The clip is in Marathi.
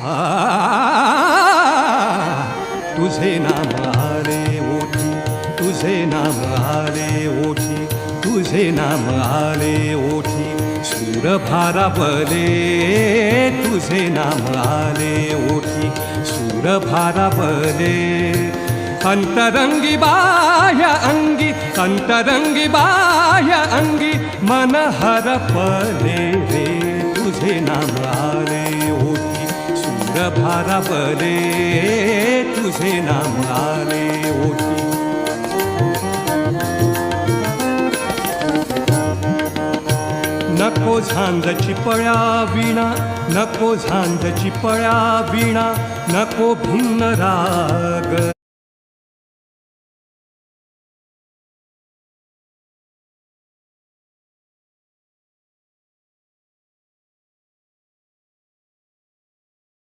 आ, तुझे नाम आले ओठी, तुझे नाम आले ओठी, तुझे नाम आले ओठी, सूर भारावले तुझे नाम आले ओठी, सूर भारावले. अंतरंगी बाह्य अंगी, अंतरंगी बाह्य अंगी, मन हरपले रे तुझे नाम आले ओठी, सूर भारावले तुझे नाम आले ओठी. नको झांजची पळ्या विणा, नको झांजची पळ्या विणा, नको भिन्न राग.